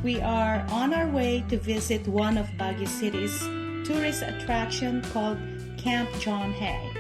We are on our way to visit one of Baguio City's tourist attraction called Camp John Hay.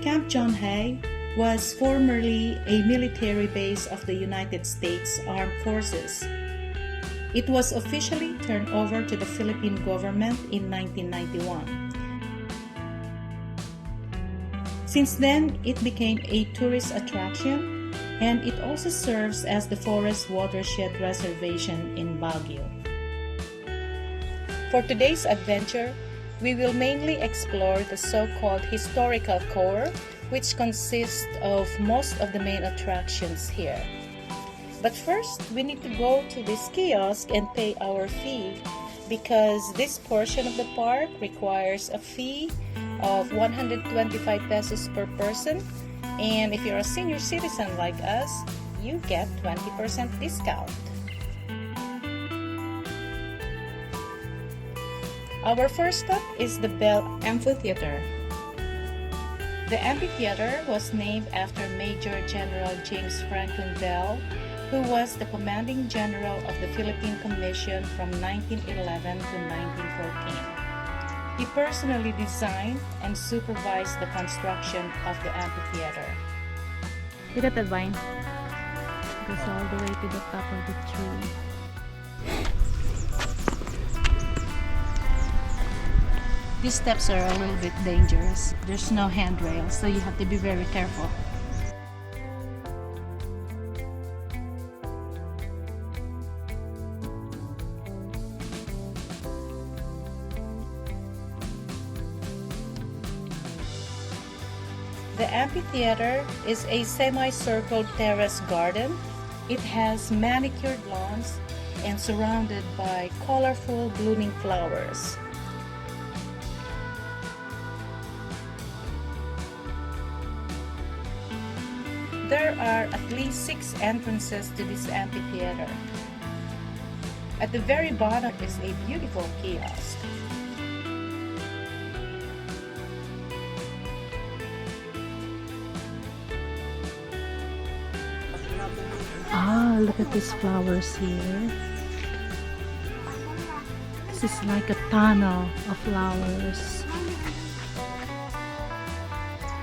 Camp John Hay was formerly a military base of the United States Armed Forces. It was officially turned over to the Philippine government in 1991. Since then, it became a tourist attraction, and it also serves as the forest watershed reservation in Baguio. For today's adventure, we will mainly explore the so-called historical core, which consists of most of the main attractions here. But first, we need to go to this kiosk and pay our fee, because this portion of the park requires a fee of 125 pesos per person, and if you're a senior citizen like us, you get 20% discount. Our first stop is the Bell Amphitheater. The amphitheater was named after Major General James Franklin Bell, who was the commanding general of the Philippine Commission from 1911 to 1914. He personally designed and supervised the construction of the amphitheater. Look at the vine. It goes all the way to the top of the tree. These steps are a little bit dangerous. There's no handrail, so you have to be very careful. The amphitheater is a semicircle terrace garden. It has manicured lawns and surrounded by colorful blooming flowers. There are at least 6 entrances to this amphitheater. At the very bottom is a beautiful kiosk. Ah, look at these flowers here. This is like a tunnel of flowers.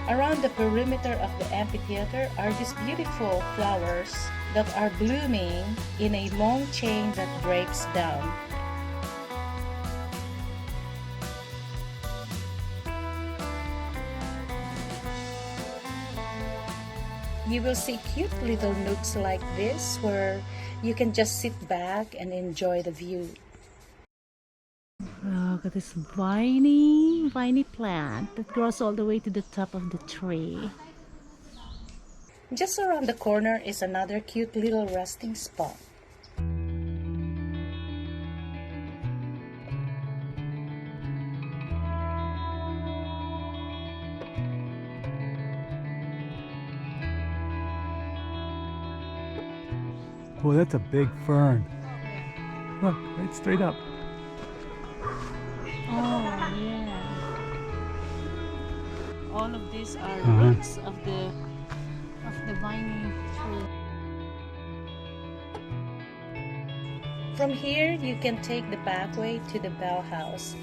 Around the perimeter of the amphitheater are these beautiful flowers that are blooming in a long chain that breaks down. You will see cute little nooks like this where you can just sit back and enjoy the view. Look at this viney plant that grows all the way to the top of the tree. Just around the corner is another cute little resting spot. Oh, that's a big fern. Look, right straight up. Oh, yeah. All of these are roots of the viney tree. From here, you can take the back way to the Bell House.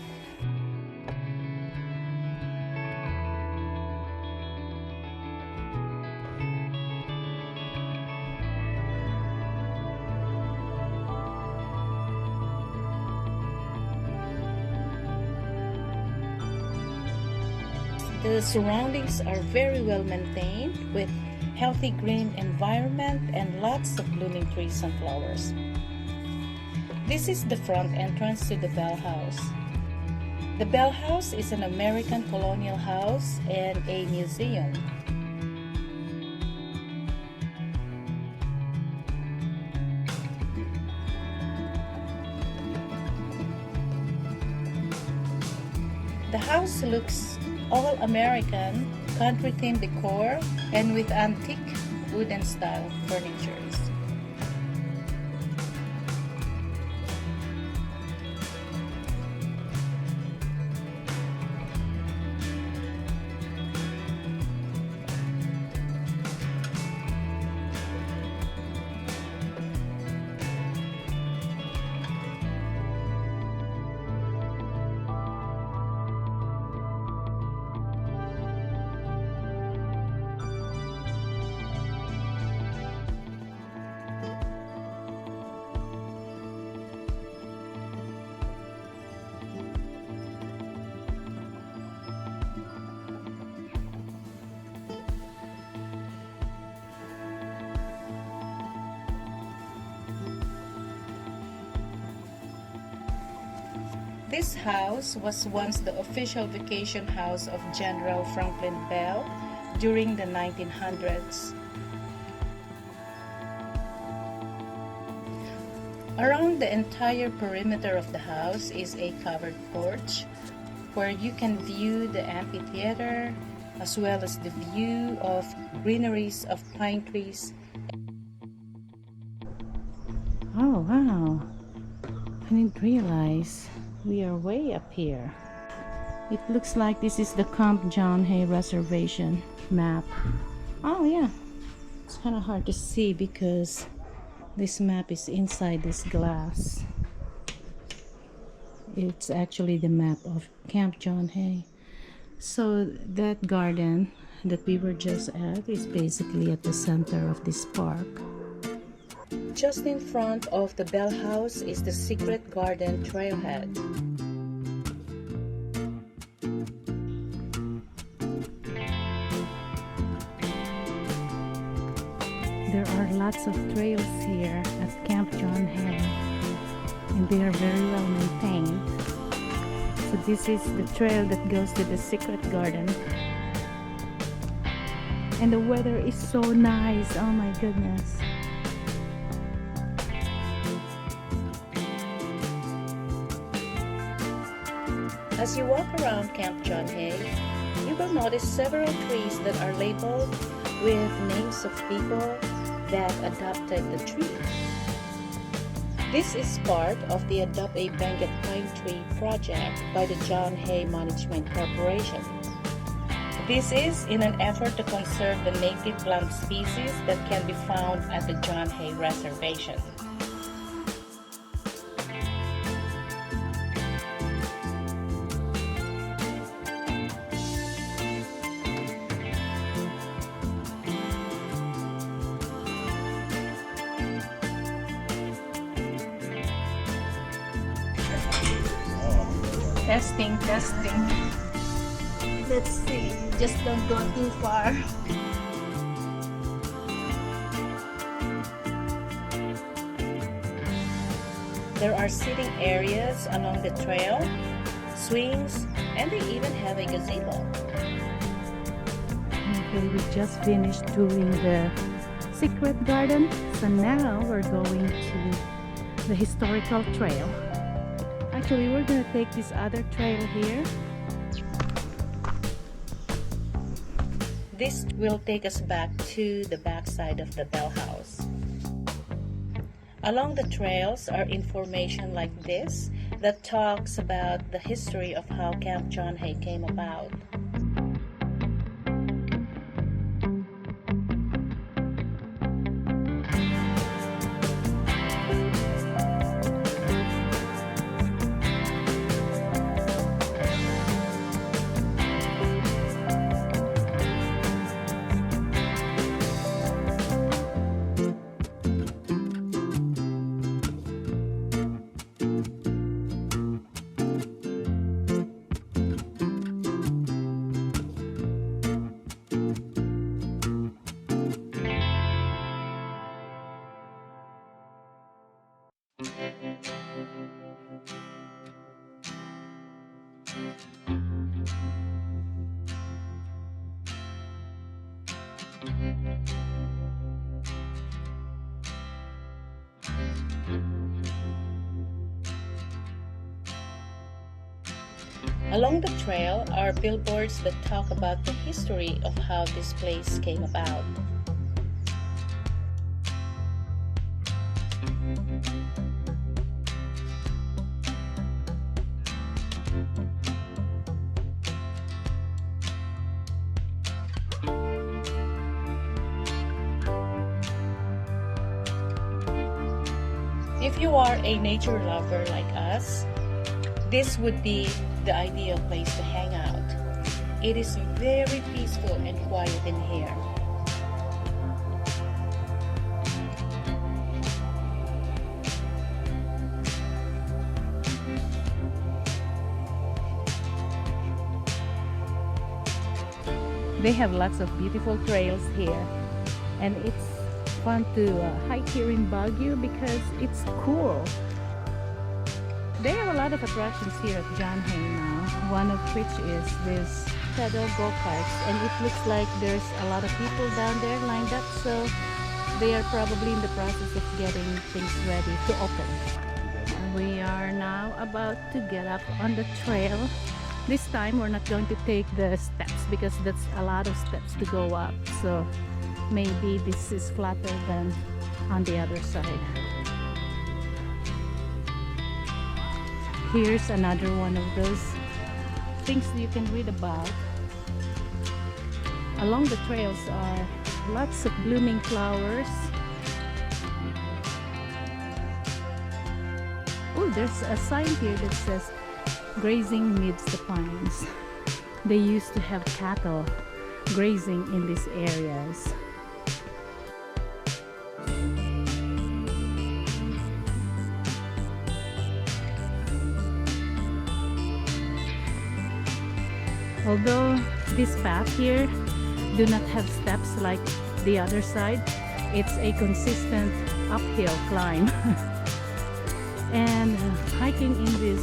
The surroundings are very well maintained with healthy green environment and lots of blooming trees and flowers. This is the front entrance to the Bell House. The Bell House is an American colonial house and a museum. The house looks all American, country themed decor and with antique wooden style furnitures. This house was once the official vacation house of General Franklin Bell during the 1900s. Around the entire perimeter of the house is a covered porch where you can view the amphitheater as well as the view of greeneries of pine trees. Oh wow, I didn't realize we are way up here. It looks like this is the Camp John Hay reservation map. Oh yeah, it's kind of hard to see because this map is inside this glass. It's actually the map of Camp John Hay. So that garden that we were just at is basically at the center of this park. Just in front of the Bell House is the Secret Garden trailhead. There are lots of trails here at Camp John Hay, and they are very well maintained. So this is the trail that goes to the Secret Garden. And the weather is so nice, oh my goodness. As you walk around Camp John Hay, you will notice several trees that are labeled with names of people that adopted the tree. This is part of the Adopt a Benguet Pine Tree project by the John Hay Management Corporation. This is in an effort to conserve the native plant species that can be found at the John Hay Reservation. Testing. Let's see. Just don't go too far. There are sitting areas along the trail, swings, and they even have a gazebo. Okay, we just finished doing the Secret Garden, so now we're going to the historical trail. Actually, we're gonna take this other trail here. This will take us back to the backside of the Bell House. Along the trails are information like this that talks about the history of how Camp John Hay came about. Along the trail are billboards that talk about the history of how this place came about. If you are a nature lover like us, this would be the ideal place to hang out. It is very peaceful and quiet in here. They have lots of beautiful trails here, and it's fun to hike here in Baguio because it's cool. They have a lot of attractions here at John Hay now, one of which is this pedal go-karts, and it looks like there's a lot of people down there lined up, so they are probably in the process of getting things ready to open. We are now about to get up on the trail. This time we're not going to take the steps because that's a lot of steps to go up, so maybe this is flatter than on the other side. Here's another one of those things you can read about. Along the trails are lots of blooming flowers. Oh, there's a sign here that says grazing midst the pines. They used to have cattle grazing in these areas. Although this path here do not have steps like the other side, it's a consistent uphill climb. And hiking in this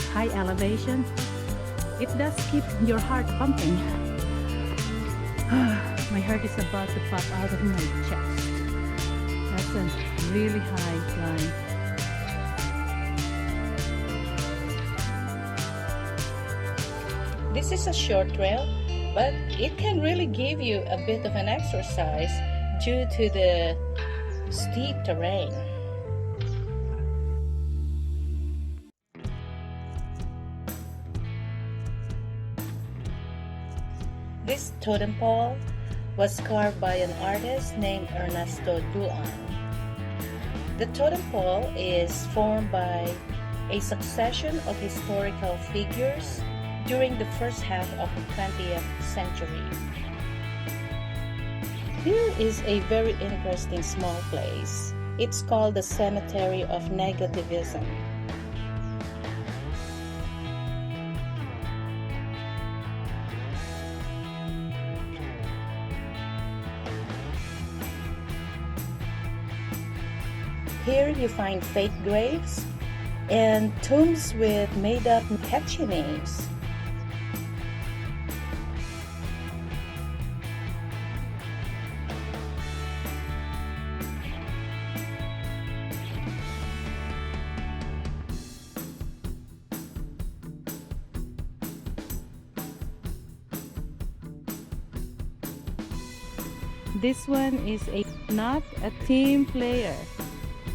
high elevation, it does keep your heart pumping. My heart is about to pop out of my chest. That's a really high climb. This is a short trail, but it can really give you a bit of an exercise due to the steep terrain. This totem pole was carved by an artist named Ernesto Duan. The totem pole is formed by a succession of historical figures during the first half of the 20th century. Here is a very interesting small place. It's called the Cemetery of Negativism. Here you find fake graves and tombs with made-up catchy names. This one is not a team player.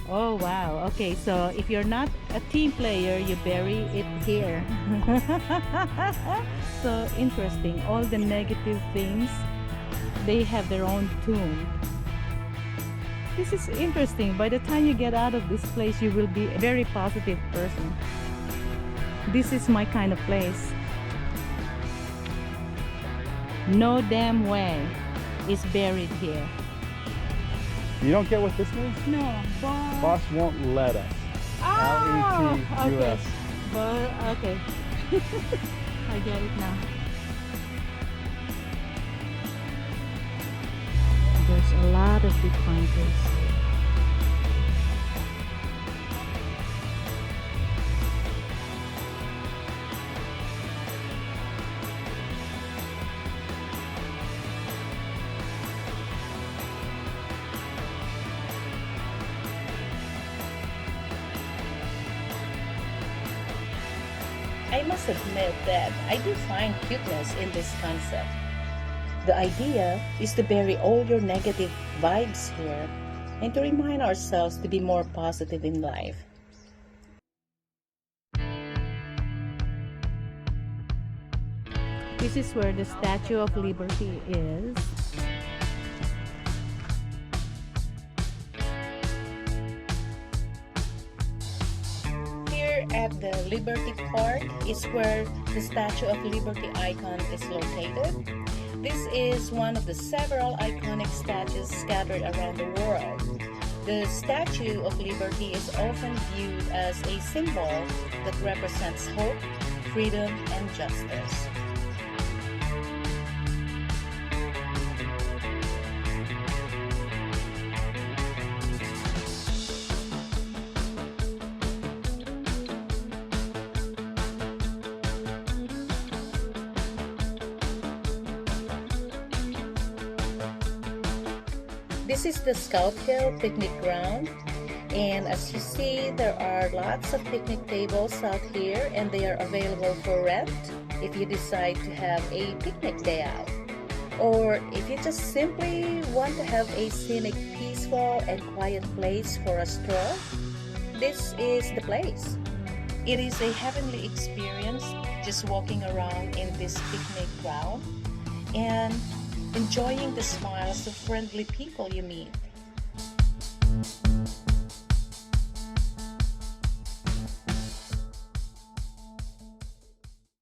Oh wow, okay, so if you're not a team player, you bury it here. So interesting, all the negative things, they have their own tomb. This is interesting. By the time you get out of this place, you will be a very positive person. This is my kind of place. No damn way is buried here. You don't get what this means? No, but... Boss won't let us. Oh, L-E-T-U-S. okay. But, okay. I get it now. There's a lot of big pine trees. I must admit that I do find cuteness in this concept. The idea is to bury all your negative vibes here and to remind ourselves to be more positive in life. This is where the Statue of Liberty is. Here at the Liberty Park is where the Statue of Liberty icon is located. This is one of the several iconic statues scattered around the world. The Statue of Liberty is often viewed as a symbol that represents hope, freedom, and justice. This is the Scout Hill picnic ground, and as you see, there are lots of picnic tables out here, and they are available for rent if you decide to have a picnic day out. Or if you just simply want to have a scenic, peaceful, and quiet place for a stroll, this is the place. It is a heavenly experience just walking around in this picnic ground and enjoying the smiles of friendly people you meet.